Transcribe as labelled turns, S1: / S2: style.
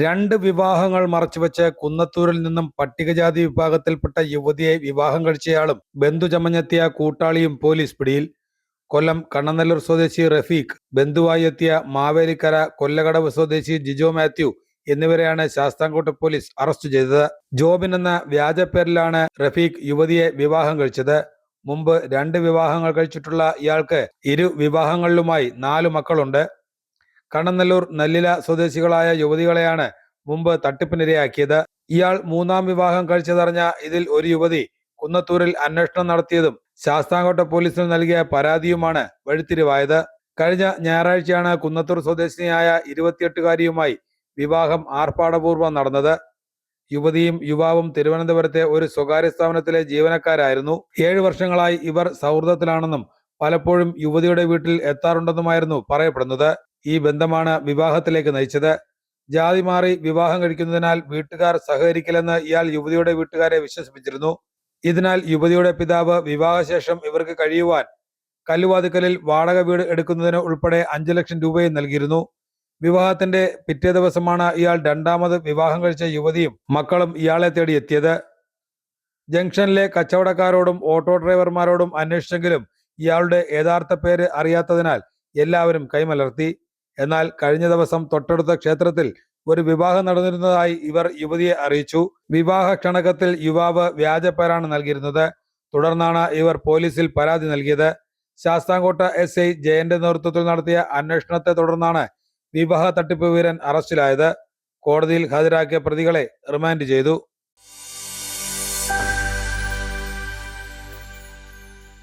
S1: രണ്ട് വിവാഹങ്ങൾ മറച്ചുവെച്ച് കുന്നത്തൂരിൽ നിന്നും പട്ടികജാതി വിഭാഗത്തിൽപ്പെട്ട യുവതിയെ വിവാഹം കഴിച്ചയാളും ബന്ധു ചമഞ്ഞെത്തിയ കൂട്ടാളിയും പോലീസ് പിടിയിൽ. കൊല്ലം കണ്ണനല്ലൂർ സ്വദേശി റഫീഖ്, ബന്ധുവായി എത്തിയ മാവേലിക്കര കൊല്ലകടവ് സ്വദേശി ജിജോ മാത്യു എന്നിവരെയാണ് ശാസ്താംകോട്ട പോലീസ് അറസ്റ്റ് ചെയ്തത്. ജോബിൻ എന്ന വ്യാജപ്പേരിലാണ് റഫീഖ് യുവതിയെ വിവാഹം കഴിച്ചത്. മുമ്പ് 2 വിവാഹങ്ങൾ കഴിച്ചിട്ടുള്ള ഇയാൾക്ക് ഇരു വിവാഹങ്ങളിലുമായി 4 മക്കളുണ്ട്. കണ്ണനല്ലൂർ നെല്ലില സ്വദേശികളായ യുവതികളെയാണ് മുമ്പ് തട്ടിപ്പിനിരയാക്കിയത്. ഇയാൾ 3ാം വിവാഹം കഴിച്ചതറിഞ്ഞ ഇതിൽ ഒരു യുവതി കുന്നത്തൂരിൽ അന്വേഷണം നടത്തിയതും ശാസ്താംകോട്ട പോലീസിൽ നൽകിയ പരാതിയുമാണ് വഴിത്തിരിവായത്. കഴിഞ്ഞ ഞായറാഴ്ചയാണ് കുന്നത്തൂർ സ്വദേശിനിയായ 28-കാരിയുമായി വിവാഹം ആർഭാടപൂർവ്വം നടന്നത്. യുവതിയും യുവാവും തിരുവനന്തപുരത്തെ ഒരു സ്വകാര്യ സ്ഥാപനത്തിലെ ജീവനക്കാരായിരുന്നു. 7 വർഷങ്ങളായി ഇവർ സൗഹൃദത്തിലാണെന്നും പലപ്പോഴും യുവതിയുടെ വീട്ടിൽ എത്താറുണ്ടെന്നുമായിരുന്നു പറയപ്പെടുന്നത്. ഈ ബന്ധമാണ് വിവാഹത്തിലേക്ക് നയിച്ചത്. ജാതി മാറി വിവാഹം കഴിക്കുന്നതിനാൽ വീട്ടുകാർ സഹകരിക്കില്ലെന്ന് ഇയാൾ യുവതിയുടെ വീട്ടുകാരെ വിശ്വസിപ്പിച്ചിരുന്നു. ഇതിനാൽ യുവതിയുടെ പിതാവ് വിവാഹശേഷം ഇവർക്ക് കഴിയുവാൻ കല്ലുവാതുക്കലിൽ വാടക വീട് എടുക്കുന്നതിന് ഉൾപ്പെടെ 5 ലക്ഷം രൂപയും നൽകിയിരുന്നു. വിവാഹത്തിന്റെ പിറ്റേ ദിവസമാണ് ഇയാൾ 2ാമത് വിവാഹം കഴിച്ച യുവതിയും മക്കളും ഇയാളെ തേടി എത്തിയത്. ജംഗ്ഷനിലെ കച്ചവടക്കാരോടും ഓട്ടോ ഡ്രൈവർമാരോടും അന്വേഷിച്ചെങ്കിലും ഇയാളുടെ യഥാർത്ഥ പേര് അറിയാത്തതിനാൽ എല്ലാവരും കൈമലർത്തി. എന്നാൽ കഴിഞ്ഞ ദിവസം തൊട്ടടുത്ത ക്ഷേത്രത്തിൽ ഒരു വിവാഹം നടന്നിരുന്നതായി ഇവർ യുവതിയെ അറിയിച്ചു. വിവാഹ ക്ഷണകത്തിൽ യുവാവ് വ്യാജപ്പേരാണ് നൽകിയിരുന്നത്. തുടർന്നാണ് ഇവർ പോലീസിൽ പരാതി നൽകിയത്. ശാസ്താംകോട്ട SI ജയന്റെ നേതൃത്വത്തിൽ നടത്തിയ അന്വേഷണത്തെ തുടർന്നാണ് വിവാഹ തട്ടിപ്പ് വീരൻ അറസ്റ്റിലായത്. കോടതിയിൽ ഹാജരാക്കിയ പ്രതികളെ റിമാൻഡ് ചെയ്തു.